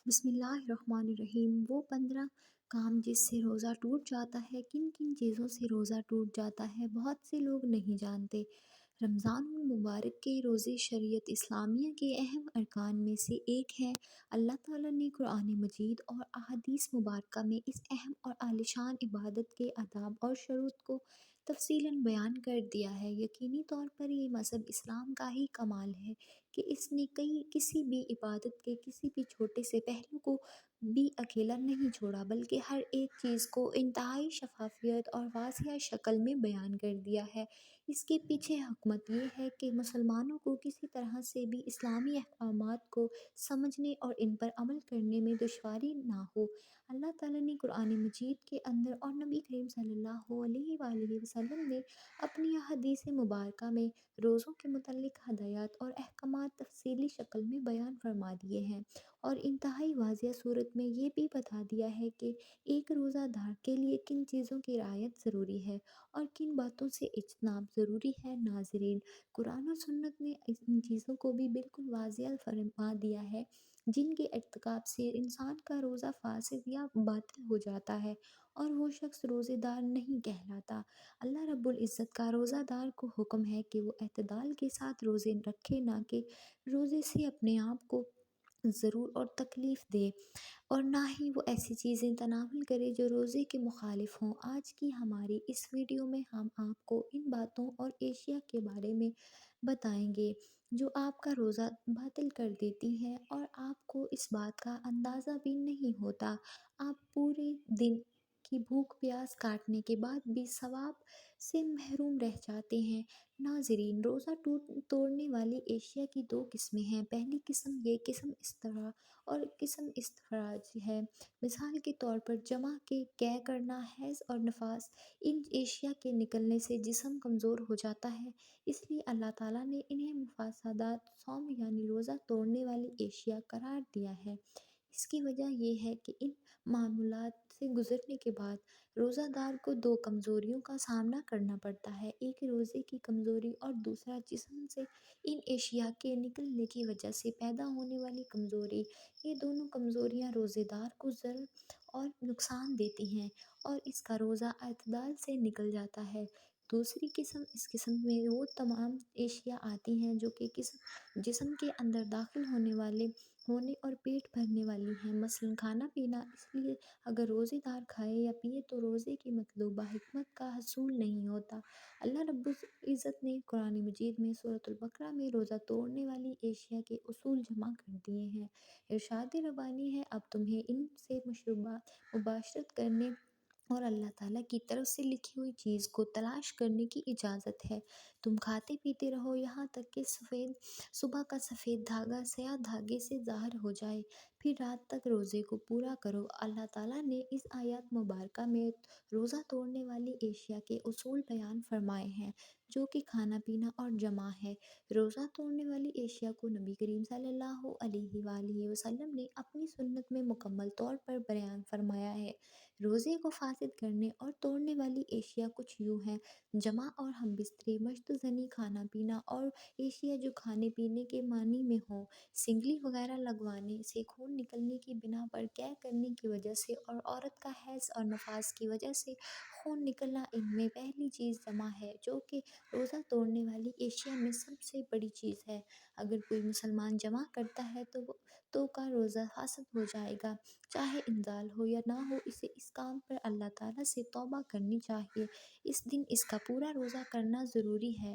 بسم اللہ الرحمن الرحیم۔ وہ 15 کام جس سے روزہ ٹوٹ جاتا ہے، کن کن چیزوں سے روزہ ٹوٹ جاتا ہے، بہت سے لوگ نہیں جانتے۔ رمضان المبارک کے روزے شریعت اسلامیہ کے اہم ارکان میں سے ایک ہے۔ اللہ تعالیٰ نے قرآن مجید اور احادیث مبارکہ میں اس اہم اور عالیشان عبادت کے آداب اور شروط کو تفصیلاً بیان کر دیا ہے۔ یقینی طور پر یہ مذہب اسلام کا ہی کمال ہے کہ اس نے کسی بھی عبادت کے کسی بھی چھوٹے سے پہلو کو بھی اکیلا نہیں چھوڑا، بلکہ ہر ایک چیز کو انتہائی شفافیت اور واضح شکل میں بیان کر دیا ہے۔ اس کے پیچھے حکمت یہ ہے کہ مسلمانوں کو کسی طرح سے بھی اسلامی احکامات کو سمجھنے اور ان پر عمل کرنے میں دشواری نہ ہو۔ اللہ تعالیٰ نے قرآن مجید کے اندر اور نبی کریم صلی اللہ علیہ وآلہ وسلم نے اپنی احادیث مبارکہ میں روزوں کے متعلق ہدایات اور احکامات تفصیلی شکل میں بیان فرما دیے ہیں، اور انتہائی واضح صورت میں یہ بھی بتا دیا ہے کہ ایک روزہ دار کے لیے کن چیزوں کی رعایت ضروری ہے اور کن باتوں سے اجتناب ضروری ہے۔ ناظرین، قرآن و سنت نے ان چیزوں کو بھی بالکل واضح فرما دیا ہے جن کے ارتکاب سے انسان کا روزہ فاسد یا باطل ہو جاتا ہے اور وہ شخص روزے دار نہیں کہلاتا۔ اللہ رب العزت کا روزہ دار کو حکم ہے کہ وہ اعتدال کے ساتھ روزے رکھے، نہ کہ روزے سے اپنے آپ کو ضرور اور تکلیف دے، اور نہ ہی وہ ایسی چیزیں تناول کرے جو روزے کے مخالف ہوں۔ آج کی ہماری اس ویڈیو میں ہم آپ کو ان باتوں اور اشیاء کے بارے میں بتائیں گے جو آپ کا روزہ باطل کر دیتی ہیں اور آپ کو اس بات کا اندازہ بھی نہیں ہوتا۔ آپ پورے دن کی بھوک پیاس کاٹنے کے بعد بھی ثواب سے محروم رہ جاتے ہیں۔ ناظرین، روزہ توڑنے والی اشیاء کی دو قسمیں ہیں۔ پہلی قسم یہ قسم استفراء اور قسم استخراج ہے۔ مثال کے طور پر جمع کے قے کرنا، حیض اور نفاس، ان اشیاء کے نکلنے سے جسم کمزور ہو جاتا ہے، اس لیے اللہ تعالیٰ نے انہیں مفاسدات صوم یعنی روزہ توڑنے والی اشیاء قرار دیا ہے۔ اس کی وجہ یہ ہے کہ ان معمولات سے گزرنے کے بعد روزہ دار کو دو کمزوریوں کا سامنا کرنا پڑتا ہے، ایک روزے کی کمزوری اور دوسرا جسم سے ان اشیاء کے نکلنے کی وجہ سے پیدا ہونے والی کمزوری۔ یہ دونوں کمزوریاں روزے دار کو ضرر اور نقصان دیتی ہیں اور اس کا روزہ اعتدال سے نکل جاتا ہے۔ دوسری قسم، اس قسم میں وہ تمام اشیاء آتی ہیں جو کہ جسم کے اندر داخل ہونے اور پیٹ بھرنے والی ہیں، مثلاً کھانا پینا۔ اس لیے اگر روزے دار کھائے یا پیے تو روزے کی مطلوبہ حکمت کا حصول نہیں ہوتا۔ اللہ رب العزت نے قرآن مجید میں سورۃ البقرہ میں روزہ توڑنے والی اشیاء کے اصول جمع کر دیے ہیں۔ ارشاد ربانی ہے، اب تمہیں ان سے مباشرت کرنے اور اللہ تعالیٰ کی طرف سے لکھی ہوئی چیز کو تلاش کرنے کی اجازت ہے۔ تم کھاتے پیتے رہو یہاں تک کہ صبح کا سفید دھاگا سیاہ دھاگے سے ظاہر ہو جائے، پھر رات تک روزے کو پورا کرو۔ اللہ تعالیٰ نے اس آیات مبارکہ میں روزہ توڑنے والی اشیاء کے اصول بیان فرمائے ہیں جو کہ کھانا پینا اور جمع ہے۔ روزہ توڑنے والی اشیاء کو نبی کریم صلی اللہ علیہ وآلہ وسلم نے اپنی سنت میں مکمل طور پر بیان فرمایا ہے۔ روزے کو فاسد کرنے اور توڑنے والی اشیاء کچھ یوں ہیں: جمع اور ہم بستری، مشت زنی، کھانا پینا اور اشیاء جو کھانے پینے کے معنی میں ہوں، سنگلی وغیرہ لگوانے سے، خون نکلنے کی بنا پر قے کرنے کی وجہ سے، اور عورت کا حیض اور نفاس کی وجہ سے خون نکلنا۔ ان میں پہلی چیز جمع ہے جو کہ روزہ توڑنے والی اشیاء میں سب سے بڑی چیز ہے۔ اگر کوئی مسلمان جمع کرتا ہے تو کا روزہ فاسد ہو جائے گا، چاہے انزال ہو یا نہ ہو۔ اسے اس کام پر اللہ تعالیٰ سے توبہ کرنی چاہیے، اس دن اس کا پورا روزہ کرنا ضروری ہے۔